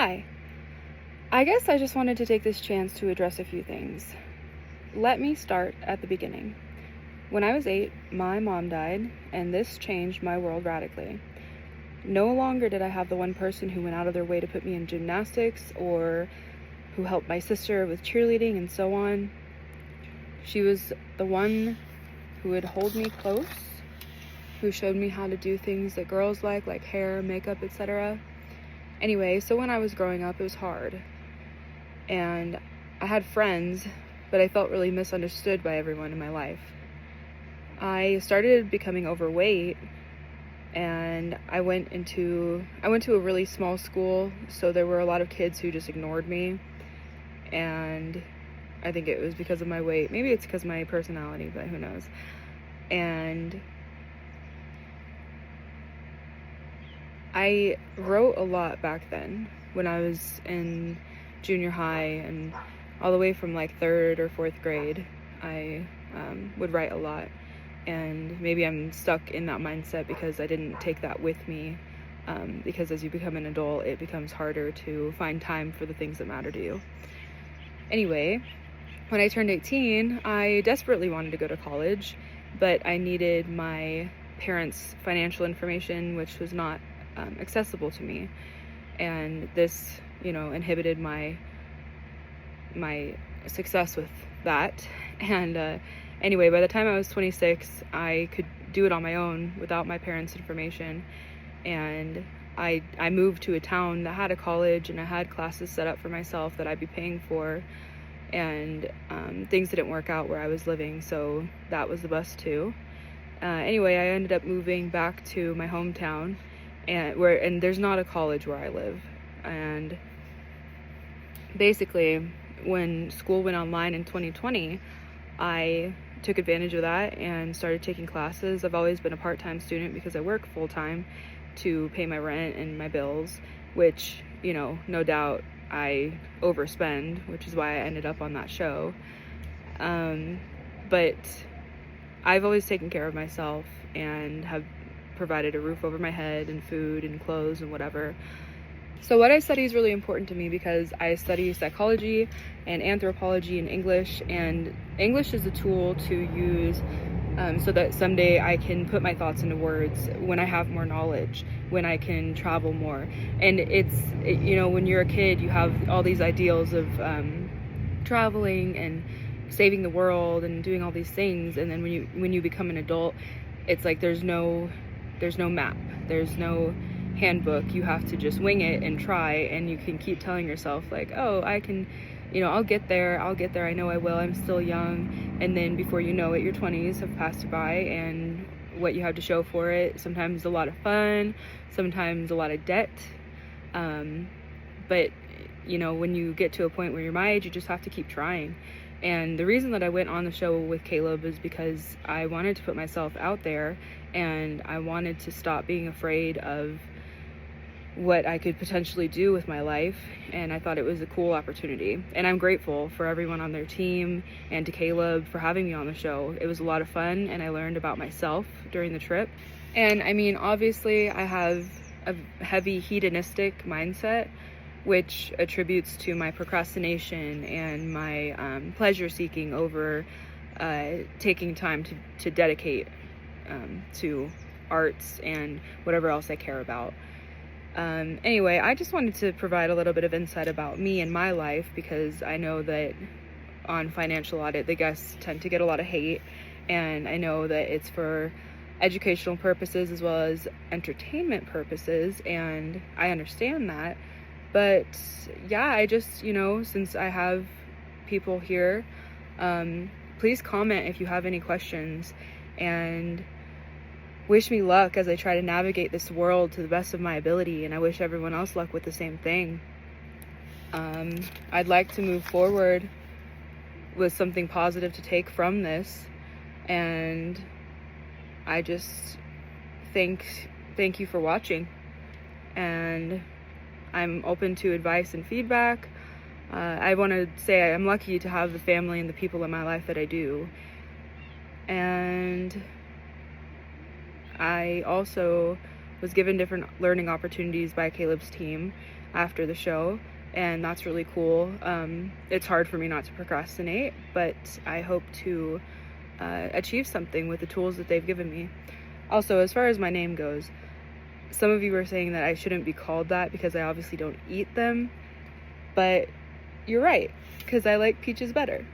Hi. I guess I just wanted to take this chance to address a few things. Let me start at the beginning. When I was 8, my mom died, and this changed my world radically. No longer did I have the one person who went out of their way to put me in gymnastics or who helped my sister with cheerleading and so on. She was the one who would hold me close, who showed me how to do things that girls like hair, makeup, etc. Anyway, so when I was growing up, it was hard. And I had friends, but I felt really misunderstood by everyone in my life. I started becoming overweight, and I went to a really small school, so there were a lot of kids who just ignored me, and I think it was because of my weight. Maybe it's because of my personality, but who knows. And I wrote a lot back then when I was in junior high, and all the way from like 3rd or 4th grade, I would write a lot. And maybe I'm stuck in that mindset because I didn't take that with me, because as you become an adult, it becomes harder to find time for the things that matter to you. Anyway, when I turned 18, I desperately wanted to go to college, but I needed my parents' financial information, which was not accessible to me. And this, inhibited my success with that. And anyway, by the time I was 26, I could do it on my own without my parents' information. And I moved to a town that had a college, and I had classes set up for myself that I'd be paying for. And things didn't work out where I was living, so that was the bust too. Anyway, I ended up moving back to my hometown, and there's not a college where I live. And basically, when school went online in 2020, I took advantage of that and started taking classes. I've always been a part-time student because I work full-time to pay my rent and my bills, which, no doubt I overspend, which is why I ended up on that show. But I've always taken care of myself and have provided a roof over my head and food and clothes and whatever. So what I study is really important to me because I study psychology and anthropology and English is a tool to use so that someday I can put my thoughts into words when I have more knowledge, when I can travel more. And when you're a kid, you have all these ideals of traveling and saving the world and doing all these things, and then when you become an adult, it's like there's no map, there's no handbook. You have to just wing it and try, and you can keep telling yourself like, oh, I can, I'll get there, I know I will, I'm still young. And then before you know it, your 20s have passed you by, and what you have to show for it, sometimes a lot of fun, sometimes a lot of debt, but when you get to a point where you're my age, you just have to keep trying. And the reason that I went on the show with Caleb is because I wanted to put myself out there, and I wanted to stop being afraid of what I could potentially do with my life, and I thought it was a cool opportunity. And I'm grateful for everyone on their team and to Caleb for having me on the show. It was a lot of fun, and I learned about myself during the trip. And I mean, obviously I have a heavy hedonistic mindset, which attributes to my procrastination and my pleasure seeking over taking time to dedicate to arts and whatever else I care about. Anyway, I just wanted to provide a little bit of insight about me and my life, because I know that on Financial Audit, the guests tend to get a lot of hate, and I know that it's for educational purposes as well as entertainment purposes, and I understand that. But yeah, I just, since I have people here, please comment if you have any questions, and wish me luck as I try to navigate this world to the best of my ability, and I wish everyone else luck with the same thing. I'd like to move forward with something positive to take from this, and I just thank you for watching, and I'm open to advice and feedback. I want to say I'm lucky to have the family and the people in my life that I do, and I also was given different learning opportunities by Caleb's team. after the show, and that's really cool. It's hard for me not to procrastinate, but I hope to achieve something with the tools that they've given me. Also, as far as my name goes, some of you were saying that I shouldn't be called that because I obviously don't eat them, but you're right, because I like peaches better.